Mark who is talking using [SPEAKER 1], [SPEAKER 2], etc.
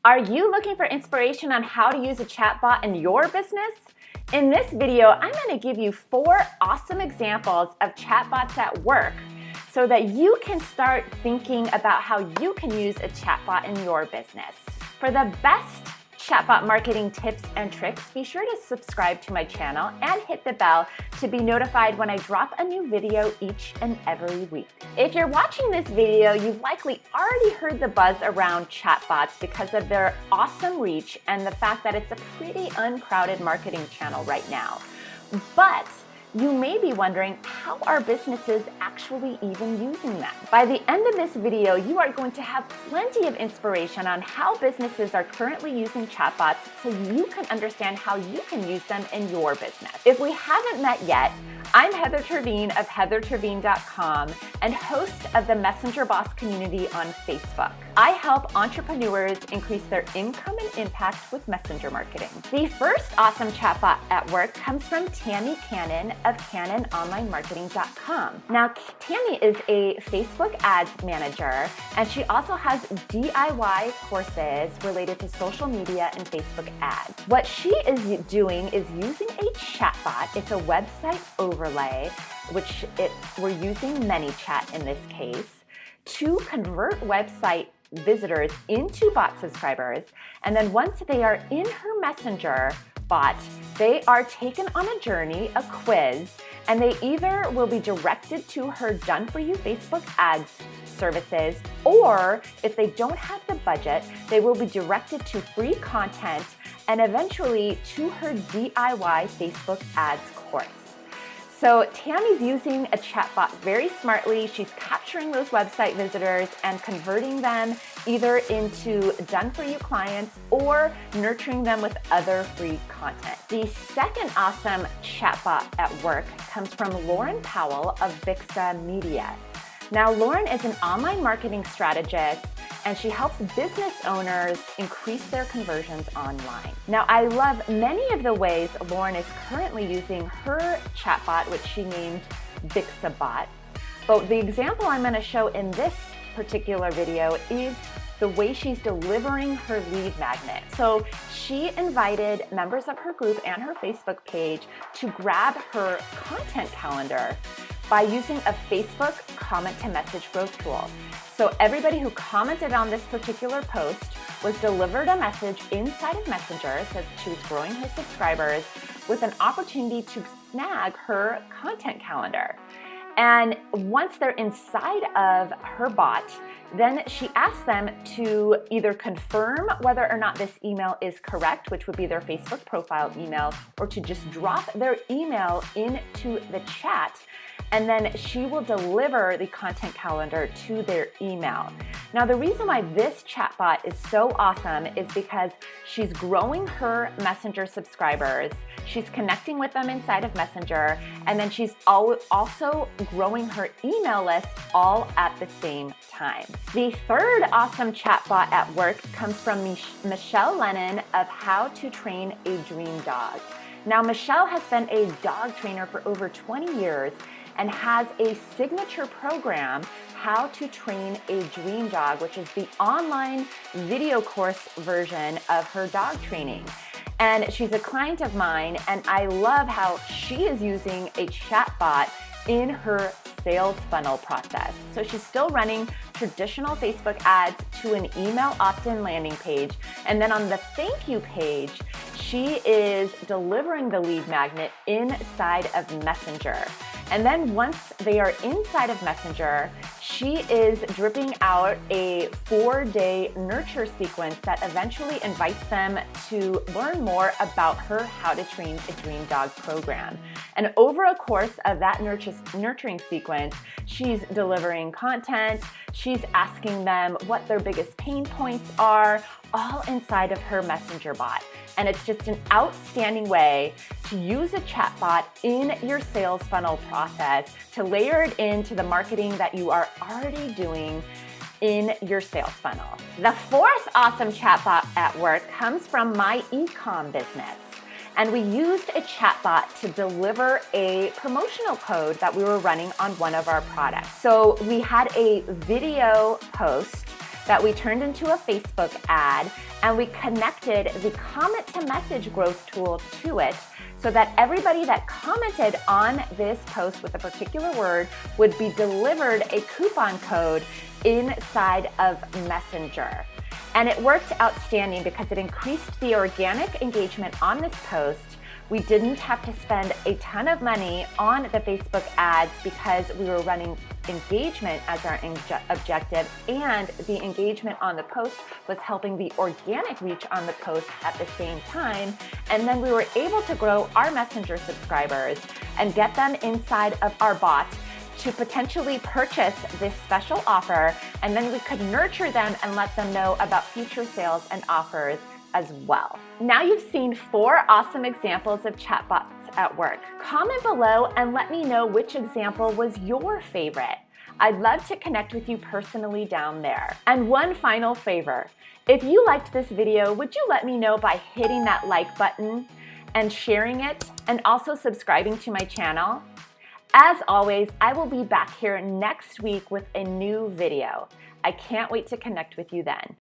[SPEAKER 1] Are you looking for inspiration on how to use a chatbot in your business? In this video, I'm going to give you 4 awesome examples of chatbots at work so that you can start thinking about how you can use a chatbot in your business. For the best chatbot marketing tips and tricks, be sure to subscribe to my channel and hit the bell to be notified when I drop a new video each and every week. If you're watching this video, you've likely already heard the buzz around chatbots because of their awesome reach and the fact that it's a pretty uncrowded marketing channel right now. But you may be wondering, how are businesses actually even using them? By the end of this video, you are going to have plenty of inspiration on how businesses are currently using chatbots so you can understand how you can use them in your business. If we haven't met yet, I'm Heather Terveen of heatherterveen.com and host of the Messenger Boss community on Facebook. I help entrepreneurs increase their income and impact with messenger marketing. The first awesome chatbot at work comes from Tammy Cannon of CannonOnlineMarketing.com. Now, Tammy is a Facebook ads manager, and she also has DIY courses related to social media and Facebook ads. What she is doing is using a chatbot. It's a website overlay, which we're using ManyChat in this case, to convert website visitors into bot subscribers. And then once they are in her messenger bot, they are taken on a journey, a quiz, and they either will be directed to her done-for-you Facebook ads services, or if they don't have the budget, they will be directed to free content and eventually to her DIY Facebook ads course. So Tammy's using a chatbot very smartly. She's capturing those website visitors and converting them either into done-for-you clients or nurturing them with other free content. The second awesome chatbot at work comes from Lauren Powell of Vixa Media. Now, Lauren is an online marketing strategist, and she helps business owners increase their conversions online. Now, I love many of the ways Lauren is currently using her chatbot, which she named VixaBot. But the example I'm going to show in this particular video is the way she's delivering her lead magnet. So she invited members of her group and her Facebook page to grab her content calendar by using a Facebook comment-to-message growth tool. So everybody who commented on this particular post was delivered a message inside of Messenger, so she was growing her subscribers, with an opportunity to snag her content calendar. And once they're inside of her bot, then she asks them to either confirm whether or not this email is correct, which would be their Facebook profile email, or to just drop their email into the chat, and then she will deliver the content calendar to their email. Now, the reason why this chatbot is so awesome is because she's growing her Messenger subscribers, she's connecting with them inside of Messenger, and then she's also growing her email list all at the same time. The third awesome chatbot at work comes from Michelle Lennon of How to Train a Dream Dog. Now, Michelle has been a dog trainer for over 20 years and has a signature program, How to Train a Dream Dog, which is the online video course version of her dog training. And she's a client of mine, and I love how she is using a chatbot in her sales funnel process. So she's still running traditional Facebook ads to an email opt-in landing page. And then on the thank you page, she is delivering the lead magnet inside of Messenger. And then once they are inside of Messenger, she is dripping out a 4-day nurture sequence that eventually invites them to learn more about her How to Train a Dream Dog program. And over a course of that nurturing sequence, she's delivering content, she's asking them what their biggest pain points are, all inside of her Messenger bot. And it's just an outstanding way to use a chatbot in your sales funnel process to layer it into the marketing that you are already doing in your sales funnel. The fourth awesome chatbot at work comes from my e-com business. And we used a chatbot to deliver a promotional code that we were running on one of our products. So we had a video post that we turned into a Facebook ad, and we connected the comment to message growth tool to it so that everybody that commented on this post with a particular word would be delivered a coupon code inside of Messenger. And it worked outstanding because it increased the organic engagement on this post. We didn't have to spend a ton of money on the Facebook ads because we were running engagement as our objective, and the engagement on the post was helping the organic reach on the post at the same time. And then we were able to grow our Messenger subscribers and get them inside of our bot to potentially purchase this special offer, and then we could nurture them and let them know about future sales and offers as well. Now you've seen 4 awesome examples of chatbots at work. Comment below and let me know which example was your favorite. I'd love to connect with you personally down there. And one final favor, if you liked this video, would you let me know by hitting that like button and sharing it, and also subscribing to my channel? As always, I will be back here next week with a new video. I can't wait to connect with you then.